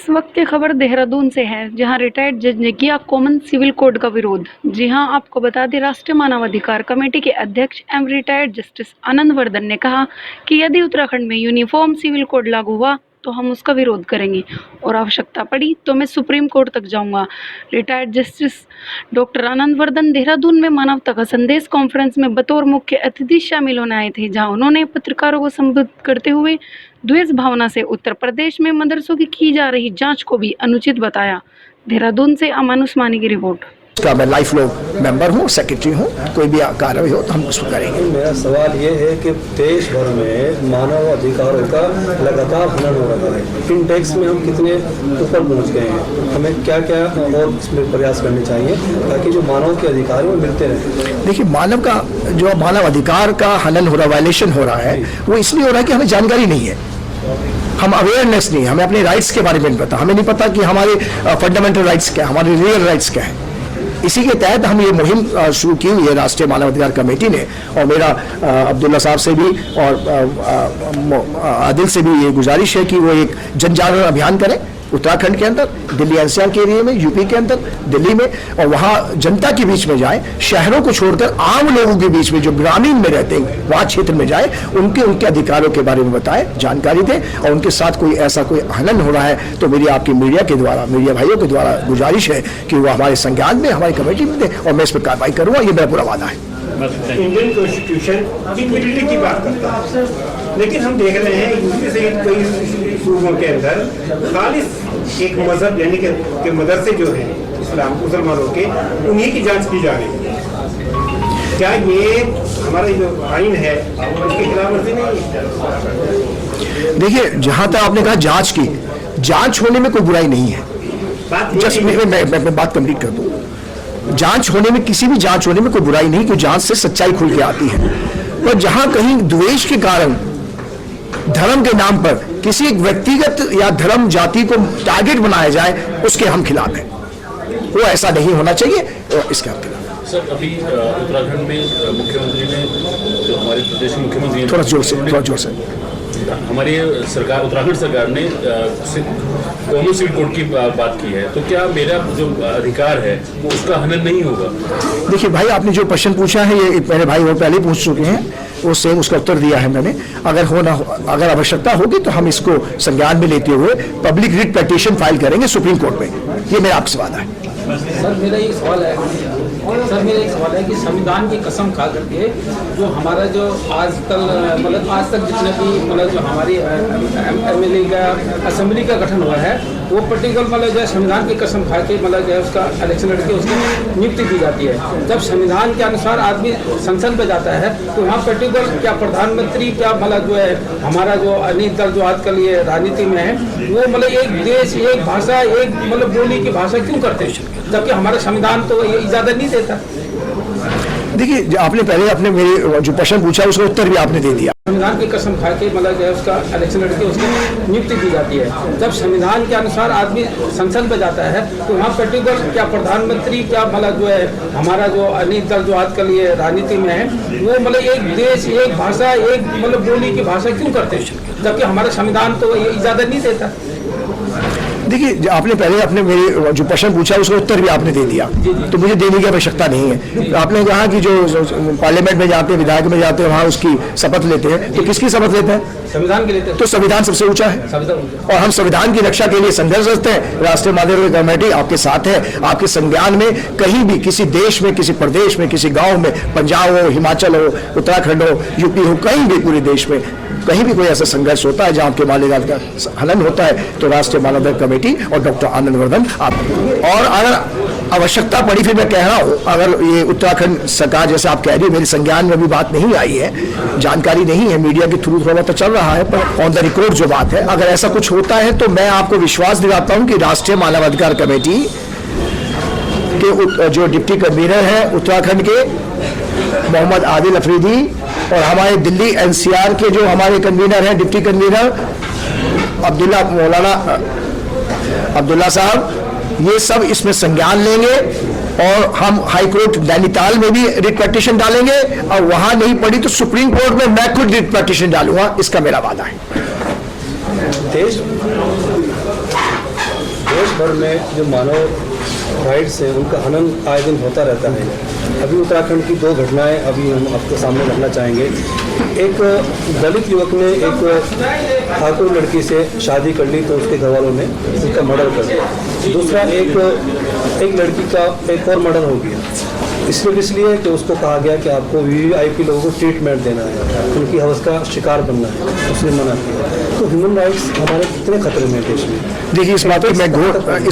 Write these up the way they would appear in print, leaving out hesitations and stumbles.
इस वक्त की खबर देहरादून से है, जहां रिटायर्ड जज ने किया कॉमन सिविल कोड का विरोध। जी हां, आपको बता दें, राष्ट्रीय मानवाधिकार कमेटी के अध्यक्ष एवं रिटायर्ड जस्टिस आनंद वर्धन ने कहा कि यदि उत्तराखंड में यूनिफॉर्म सिविल कोड लागू हुआ तो हम उसका विरोध करेंगे और आवश्यकता पड़ी तो मैं सुप्रीम कोर्ट तक जाऊंगा। Retired justice doctor Anand Vardhan Dehradun में मानवता का संदेश कॉन्फ्रेंस में बतौर मुख्य अतिथि शामिल होने आए थे, जहां उन्होंने पत्रकारों को संबोधित करते हुए द्वेष भावना से उत्तर प्रदेश में मदरसों की जा रही जांच को भी अनुचित बताया। देहरादून से अमान उस्मानी की रिपोर्ट। का मैं लाइफ लॉन्ग मेंबर हूँ, सेक्रेटरी हूँ। कोई भी कार्रवाई हो तो हम उसको करेंगे। मेरा सवाल ये है कि देश भर में मानव अधिकारों का लगातार हनन हो रहा है। फिनटेक्स में हम कितने ऊपर पहुँच गए हैं, हमें क्या क्या और इसमें प्रयास करने चाहिए ताकि जो मानव के अधिकार हैं वो मिलते रहें। देखिए, मानव अधिकार का हनन हो रहा, वायलेशन हो रहा है, वो इसलिए हो रहा है कि हमें जानकारी नहीं है, हम अवेयरनेस नहीं है, हमें अपने राइट्स के बारे में नहीं पता, हमें नहीं पता कि हमारे फंडामेंटल राइट्स क्या है, हमारे रियल राइट्स क्या है। इसी के तहत हम ये मुहिम शुरू की हुई है राष्ट्रीय मानवाधिकार कमेटी ने, और मेरा अब्दुल्ला साहब से भी और आदिल से भी ये गुजारिश है कि वो एक जन जागरण अभियान करें उत्तराखंड के अंदर, दिल्ली एनसीआर के एरिया में, यूपी के अंदर, दिल्ली में, और वहाँ जनता के बीच में जाए, शहरों को छोड़कर आम लोगों के बीच में जो ग्रामीण में रहते हैं वहाँ क्षेत्र में जाए, उनके अधिकारों के बारे में बताएं, जानकारी दें, और उनके साथ कोई ऐसा कोई हनन हो रहा है तो मेरी आपकी मीडिया के द्वारा, मीडिया भाइयों के द्वारा गुजारिश है कि वो हमारे संज्ञान में, हमारी कमेटी में दें, और मैं इस पर कार्रवाई करूँगा। ये मेरा पूरा वादा है। इंडियन कॉन्स्टिट्यूशन इक्विटी की बात करता है, लेकिन हम देख रहे हैं यूपी से कई सूबों के अंदर खालिस एक मजहब यानी कि मदरसे जो है इस्लाम मुसलमानों के, उन्हीं की जांच की जा रही है। क्या ये हमारा जो आइन है उसके खिलाफ वर्जी नहीं है? देखिए, जहां तक आपने कहा जांच की, जांच होने में कोई बुराई नहीं है। जस्ट मैं बात कंप्लीट कर दूं। जांच होने में, किसी भी जांच होने में कोई बुराई नहीं, क्योंकि जांच से सच्चाई खुल के आती है। पर जहां कहीं द्वेष के कारण धर्म के नाम पर किसी एक व्यक्तिगत या धर्म जाति को टारगेट बनाया जाए, उसके हम खिलाफ हैं। वो ऐसा नहीं होना चाहिए, और इसके हम खिलाफ। सर, अभी उत्तराखंड में मुख्यमंत्री ने, जो हमारे प्रदेश के मुख्यमंत्री, थोड़ा जोर से हमारी सरकार, उत्तराखंड सरकार ने कॉमन सिविल कोड की बात की है, तो क्या मेरा जो अधिकार है वो उसका हनन नहीं होगा? देखिए भाई, आपने जो प्रश्न पूछा है, ये मेरे भाई वो पहले पूछ चुके हैं, वो सेम उसका उत्तर दिया है मैंने। अगर आवश्यकता होगी तो हम इसको संज्ञान में लेते हुए पब्लिक रिट पिटीशन फाइल करेंगे सुप्रीम कोर्ट में। ये मेरा आपसे वादा है। सर, मेरा एक सवाल है कि संविधान की कसम खा करके जो हमारा जो आज तक जितने भी जो हमारी एमएलए का असेंबली का गठन हुआ है, वो पर्टिकुलर जो है संविधान की कसम खा के जो है उसका इलेक्शन लड़के उसकी नियुक्ति की जाती है। जब संविधान के अनुसार आदमी संसद में जाता है तो वहाँ पर्टिकुलर क्या प्रधानमंत्री, क्या जो है हमारा जो अनेक दल जो आजकल ये राजनीति में है, वो एक देश, एक भाषा, एक बोली की भाषा क्यों करते हैं, जबकि हमारा संविधान तो ये इजाजत नहीं देता। देखिए, आपने पहले अपने मेरे जो प्रश्न पूछा उसका उत्तर भी आपने दे दिया। संविधान की कसम खा के जो है उसका इलेक्शन लड़के उसकी नियुक्ति की जाती है। जब संविधान के अनुसार आदमी संसद में जाता है तो वहाँ पर्टिकुलर क्या प्रधानमंत्री, क्या जो है हमारा जो अनेक दल जो आजकल ये राजनीति में है, वो एक देश, एक भाषा, एक बोली की भाषा क्यों करते हैं, जबकि हमारा संविधान तो ये इजाजत नहीं देता। देखिए, आपने पहले अपने मेरे जो प्रश्न पूछा उसका उत्तर भी आपने दे दिया, तो मुझे देने की आवश्यकता नहीं है। आपने कहा कि जो पार्लियामेंट में जाते हैं, विधायक में जाते हैं, वहाँ उसकी शपथ लेते हैं, तो किसकी शपथ लेते हैं? संविधान के लेते हैं। तो संविधान सबसे ऊंचा है, और हम संविधान की रक्षा के लिए संघर्ष करते हैं। राष्ट्रीय मानवाधिकार कमेटी आपके साथ है, आपके संज्ञान में कहीं भी, किसी देश में, किसी प्रदेश में, किसी गाँव में, पंजाब हो, हिमाचल हो, उत्तराखंड हो, यूपी हो, कहीं भी पूरे देश में कहीं भी कोई ऐसा संघर्ष होता है जहाँ आपके मानवाधिकार का हनन होता है, तो राष्ट्रीय मानवाधिकार कमेटी और डॉक्टर आनंद वर्धन आप, और अगर आवश्यकता पड़ी, फिर मैं कह रहा हूँ, अगर ये उत्तराखंड सरकार जैसे आप कह रही है, मेरे संज्ञान में भी बात नहीं आई है, जानकारी नहीं है, मीडिया के थ्रू थोड़ा बहुत तो चल रहा है, पर ऑन द रिकॉर्ड जो बात है, अगर ऐसा कुछ होता है तो मैं आपको विश्वास दिलाता हूँ कि राष्ट्रीय मानवाधिकार कमेटी के जो डिप्टी कन्वीनर है उत्तराखंड के मोहम्मद आदिल अफरीदी, और हमारे दिल्ली एनसीआर के जो हमारे कन्वीनर हैं, डिप्टी कन्वीनर अब्दुल्ला साहब, ये सब इसमें संज्ञान लेंगे, और हम हाई कोर्ट नैनीताल में भी रिट पिटीशन डालेंगे, और वहां नहीं पड़ी तो सुप्रीम कोर्ट में मैं खुद रिट पिटीशन डालूंगा। इसका मेरा वादा है। देश भर में जो मानव राइट्स हैं उनका हनन आए दिन होता रहता है। अभी उत्तराखंड की 2 घटनाएं अभी हम आपके सामने रखना चाहेंगे। एक दलित युवक ने एक ठाकुर लड़की से शादी कर ली तो उसके घर वालों ने उसका मर्डर कर दिया। दूसरा एक लड़की का एक और मर्डर हो गया, इसलिए कि उसको कहा गया कि आपको वीवीआईपी लोगों को ट्रीटमेंट देना है, उनकी हवस का शिकार बनना है, उसने मना किया। तो ह्यूमन राइट्स हमारे कितने खतरे में देश में। देखिए, इस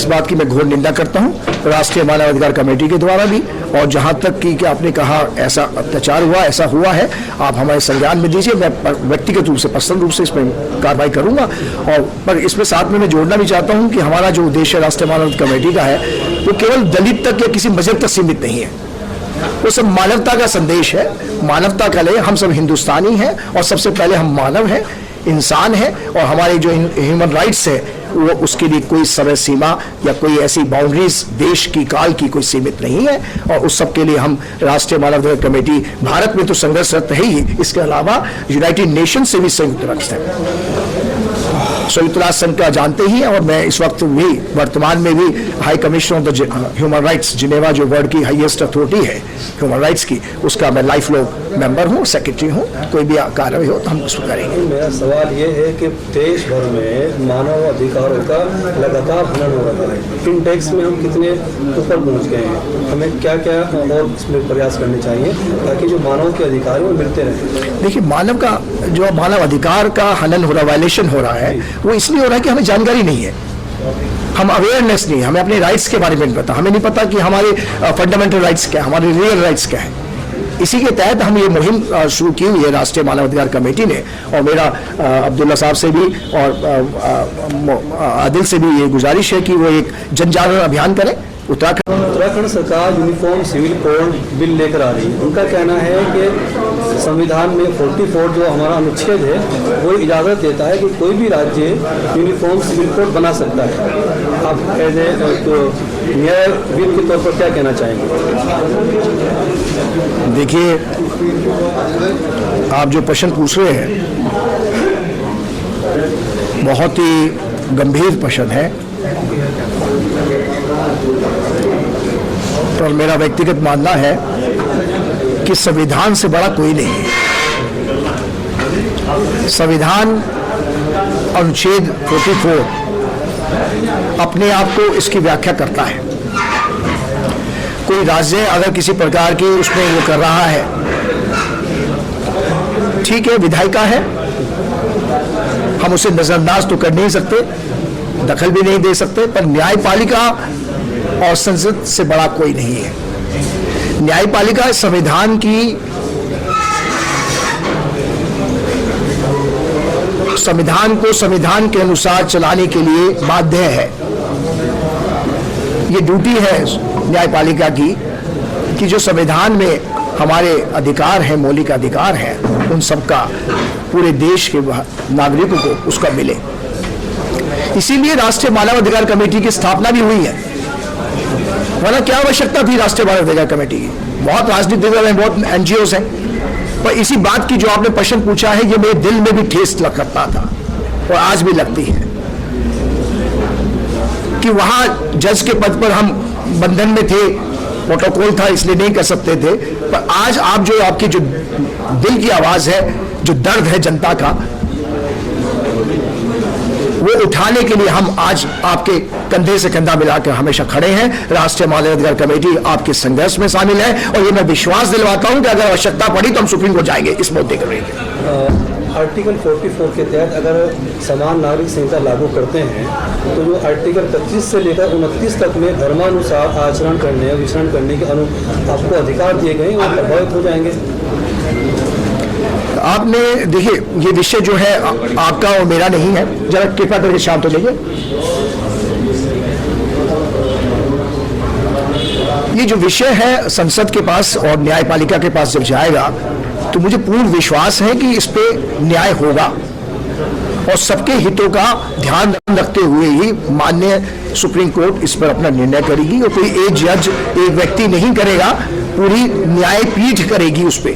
बात की मैं घोर निंदा करता हूँ राष्ट्रीय मानवाधिकार कमेटी के द्वारा भी, और जहाँ तक कि आपने कहा ऐसा अत्याचार हुआ, ऐसा हुआ है, आप हमारे संज्ञान में दीजिए। मैं व्यक्तिगत रूप से, पर्सनल रूप से इसमें कार्रवाई करूंगा। और पर इसमें साथ में मैं जोड़ना भी चाहता हूँ कि हमारा जो उद्देश्य राष्ट्रीय मानवाधिकार कमेटी का है वो केवल दलित तक या किसी मजहब तक सीमित नहीं है, वो सब मानवता का संदेश है। मानवता का लिए हम सब हिंदुस्तानी हैं और सबसे पहले हम मानव हैं, इंसान है, और हमारे जो ह्यूमन राइट्स है वो उसके लिए कोई समय सीमा या कोई ऐसी बाउंड्रीज देश की काल की कोई सीमित नहीं है। और उस सब के लिए हम राष्ट्रीय मानवाधिकार कमेटी भारत में तो संघर्षरत है ही, इसके अलावा यूनाइटेड नेशन से भी संयुक्त राष्ट्र है, संयुक्त राष्ट्र संघ का जानते ही हैं। और मैं इस वक्त भी वर्तमान में भी high commissioner of the human rights Geneva, जो वर्ल्ड की हाईएस्ट अथॉरिटी है ह्यूमन राइट्स की, उसका मैं लाइफ लॉन्ग मेंबर हूँ, सेक्रेटरी हूँ। कोई भी कार्रवाई हो तो हम उसको करेंगे। मेरा सवाल ये है कि देश भर में मानव अधिकारों का लगातार हनन हो रहा है। इन टैक्स में हम कितने ऊपर पहुँच गए हैं, हमें क्या क्या और इसमें प्रयास करने चाहिए ताकि जो मानव के अधिकार हैं वो मिलते रहें। देखिए, मानव अधिकार का हनन हो रहा, वायलेशन हो रहा है, वो इसलिए हो रहा है कि हमें जानकारी नहीं है, हम अवेयरनेस नहीं, हमें अपने राइट्स के बारे में नहीं पता, हमें नहीं पता कि हमारे फंडामेंटल राइट्स क्या है, हमारे रियल राइट्स क्या है। इसी के तहत हम ये मुहिम शुरू की हुई है राष्ट्रीय मानवाधिकार कमेटी ने, और मेरा अब्दुल्ला साहब से भी और आदिल से भी ये गुजारिश है कि वो एक जन जागरण अभियान करें। उत्तराखंड सरकार यूनिफॉर्म सिविल कोड बिल लेकर आ रही है। उनका कहना है कि संविधान में 44 जो हमारा अनुच्छेद है वो इजाज़त देता है कि कोई भी राज्य यूनिफॉर्म सिविल कोड बना सकता है। आप एज ए न्यायविद के तौर पर क्या कहना चाहेंगे? देखिए, आप जो प्रश्न पूछ रहे हैं बहुत ही गंभीर प्रश्न है, और मेरा व्यक्तिगत मानना है कि संविधान से बड़ा कोई नहीं है। संविधान अनुच्छेद 44 अपने आप को इसकी व्याख्या करता है। कोई राज्य अगर किसी प्रकार की उसमें वो कर रहा है, ठीक है, विधायिका है, हम उसे नजरअंदाज तो कर नहीं सकते, दखल भी नहीं दे सकते, पर न्यायपालिका और संसद से बड़ा कोई नहीं है। न्यायपालिका संविधान को संविधान के अनुसार चलाने के लिए बाध्य है। ये ड्यूटी है न्यायपालिका की कि जो संविधान में हमारे अधिकार हैं, मौलिक अधिकार हैं, उन सबका पूरे देश के नागरिकों को उसका मिले। इसीलिए राष्ट्रीय मानवाधिकार कमेटी की स्थापना भी हुई है, वरना क्या आवश्यकता थी राष्ट्रीय मानवाधिकार कमेटी की? बहुत राजनीतिक दल हैं, बहुत एनजीओस हैं, पर इसी बात की जो आपने प्रश्न पूछा है ये मेरे दिल में भी ठेस लगता था और आज भी लगती है कि वहां जज के पद पर हम बंधन में थे, प्रोटोकॉल था इसलिए नहीं कर सकते थे, पर आज आप जो आपकी जो दिल की आवाज है, जो दर्द है जनता का, वो उठाने के लिए हम आज आपके कंधे से कंधा मिलाकर हमेशा खड़े हैं। राष्ट्रीय मानवाधिकार कमेटी आपके संघर्ष में शामिल है और ये मैं विश्वास दिलवाता हूं कि अगर आवश्यकता पड़ी तो हम सुप्रीम कोर्ट जाएंगे इस मुद्दे को लेकर। आर्टिकल 44 के तहत अगर समान नागरिक संहिता लागू करते हैं तो जो आर्टिकल 25 से लेकर 29 तक में धर्मानुसार आचरण करने और विचरण करने के आपको अधिकार दिए गए वो प्रभावित हो जाएंगे। आपने देखिए, ये विषय जो है आपका और मेरा नहीं है, जरा कृपया करके शांत हो जाइए। ये जो विषय है संसद के पास और न्यायपालिका के पास जब जाएगा तो मुझे पूर्ण विश्वास है कि इस पे न्याय होगा और सबके हितों का ध्यान रखते हुए ही माननीय सुप्रीम कोर्ट इस पर अपना निर्णय करेगी और कोई एक जज, एक व्यक्ति नहीं करेगा, पूरी न्यायपीठ करेगी उस पे।